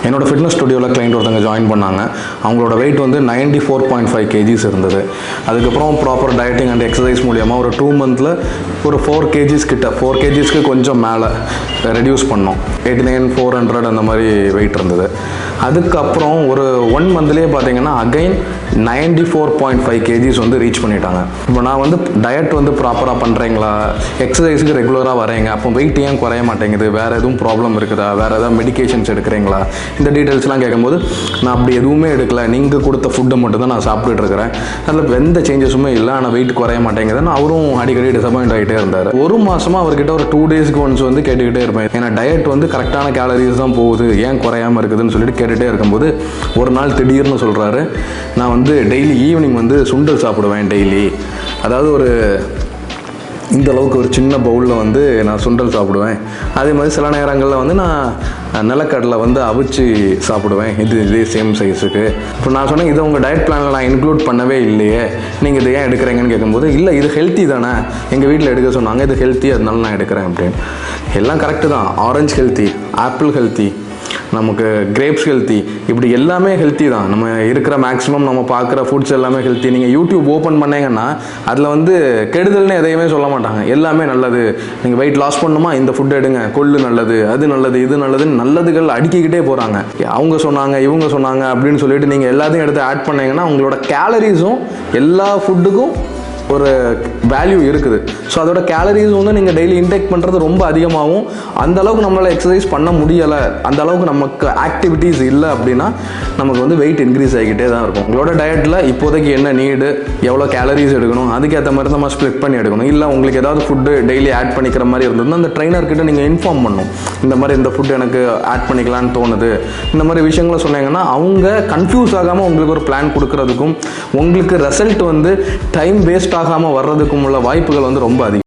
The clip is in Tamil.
என்னோடய ஃபிட்னஸ் ஸ்டுடியோவில் கிளைண்ட் ஒருத்தங்க ஜாயின் பண்ணாங்க. அவங்களோட வெயிட் வந்து 94.5 kgs இருந்தது. அதுக்கப்புறம் ப்ராப்பர் டயட்டிங் அண்ட் எக்ஸசைஸ் மூலியமாக ஒரு 2 months ஒரு 4 kgs கிட்ட 4 kgsக்கு கொஞ்சம் மேலே ரெடியூஸ் பண்ணோம். 89,400 அந்த மாதிரி வெயிட் இருந்தது. அதுக்கப்புறம் ஒரு 1 monthலேயே பார்த்தீங்கன்னா அகைன் 94.5 kgs வந்து ரீச் பண்ணிட்டாங்க. இப்போ நான் வந்து டயட் வந்து ப்ராப்பராக பண்ணுறீங்களா, எக்ஸசைஸுக்கு ரெகுலராக வரீங்க, அப்போ வெயிட் ஏன் குறைய மாட்டேங்குது, வேறு எதுவும் ப்ராப்ளம் இருக்குதா, வேறு எதாவது மெடிக்கேஷன்ஸ் எடுக்கிறீங்களா, இந்த டீட்டெயில்ஸ்லாம் கேட்கும்போது நான் அப்படி எதுவுமே எடுக்கல, நீங்கள் கொடுத்த ஃபுட்டை மட்டும் தான் நான் சாப்பிட்டுட்டு இருக்கிறேன், அதில் எந்த சேஞ்சஸுமே இல்லை, ஆனால் வெயிட் குறைய மாட்டேங்குதுன்னு அவரும் அடிக்கடி டிசப்பாயிண்ட் ஆகிட்டே இருந்தார். ஒரு மாதமாக அவர்கிட்ட ஒரு 2 days ஒன்ஸ் வந்து கேட்டுக்கிட்டே இருப்பேன். ஏன்னா டயட் வந்து கரெக்டான கேலரிஸ் தான் போகுது, ஏன் குறையாமல் இருக்குதுன்னு சொல்லிட்டு கேட்டுகிட்டே இருக்கும்போது ஒரு நாள் திடீர்னு சொல்கிறாரு, நான் வந்து டெய்லி ஈவினிங் வந்து சுண்டல் சாப்பிடுவேன் டெய்லி. அதாவது ஒரு இந்த அளவுக்கு ஒரு சின்ன பவுலில் வந்து நான் சுண்டல் சாப்பிடுவேன். அதே மாதிரி சில நேரங்களில் வந்து நான் நிலக்கடலை வந்து அவிச்சு சாப்பிடுவேன், இதே சேம் சைஸுக்கு. இப்போ நான் சொன்னேன், இதை உங்கள் டயட் பிளானில் நான் இன்க்ளூட் பண்ணவே இல்லையே, நீங்கள் இதை ஏன் எடுக்கிறீங்கன்னு கேட்கும்போது, இல்லை இது ஹெல்த்தி தானே, எங்கள் வீட்டில் எடுக்க சொன்னாங்க, இது ஹெல்த்தி, அதனால நான் எடுக்கிறேன் அப்படின்னு. எல்லாம் கரெக்டு தான். ஆரஞ்சு ஹெல்த்தி, ஆப்பிள் ஹெல்த்தி, நமக்கு கிரேப்ஸ் ஹெல்த்தி, இப்படி எல்லாமே ஹெல்த்தி தான். நம்ம இருக்கிற மேக்ஸிமம் நம்ம பார்க்குற ஃபுட்ஸ் எல்லாமே ஹெல்த்தி. நீங்கள் யூடியூப் ஓப்பன் பண்ணீங்கன்னா அதில் வந்து கெடுதல்னு எதையுமே சொல்ல மாட்டாங்க, எல்லாமே நல்லது. நீங்கள் வெயிட் லாஸ் பண்ணணுமா, இந்த ஃபுட் எடுங்க, கொள்ளு நல்லது, அது நல்லது, இது நல்லதுன்னு நல்லதுகள் அடுக்கிக்கிட்டே போகிறாங்க. அவங்க சொன்னாங்க, இவங்க சொன்னாங்க அப்படின்னு சொல்லிட்டு நீங்கள் எல்லாத்தையும் எடுத்து ஆட் பண்ணீங்கன்னா உங்களோட கேலரிஸும் எல்லா ஃபுட்டுக்கும் ஒரு வேல்யூ இருக்குது. ஸோ அதோட கேலரிஸ் வந்து நீங்கள் டெய்லி இன்டேக் பண்ணுறது ரொம்ப அதிகமாகவும், அந்த அளவுக்கு நம்மளால் எக்ஸசைஸ் பண்ண முடியலை, அந்த அளவுக்கு நமக்கு ஆக்டிவிட்டீஸ் இல்லை அப்படின்னா நமக்கு வந்து வெயிட் இன்க்ரீஸ் ஆகிக்கிட்டே தான் இருக்கும். உங்களோட டயட்டில் இப்போதைக்கு என்ன நீடு, எவ்வளோ கேலரிஸ் எடுக்கணும், அதுக்கேற்ற மாதிரி நம்ம ஸ்ப்ளிட் பண்ணி எடுக்கணும். இல்லை உங்களுக்கு ஏதாவது ஃபுட்டு டெய்லி ஆட் பண்ணிக்கிற மாதிரி இருந்ததுன்னா அந்த ட்ரைனர்கிட்ட நீங்கள் இன்ஃபார்ம் பண்ணணும், இந்த மாதிரி இந்த ஃபுட் எனக்கு ஆட் பண்ணிக்கலான்னு தோணுது, இந்த மாதிரி விஷயங்களை சொன்னீங்கன்னா அவங்க கன்ஃபியூஸ் ஆகாமல் உங்களுக்கு ஒரு பிளான் கொடுக்கறதுக்கும் உங்களுக்கு ரிசல்ட் வந்து டைம் வேஸ்ட் ஆகாமல் வர்றதுக்கும் உள்ள வாய்ப்புகள் வந்து ரொம்ப அதிகம்.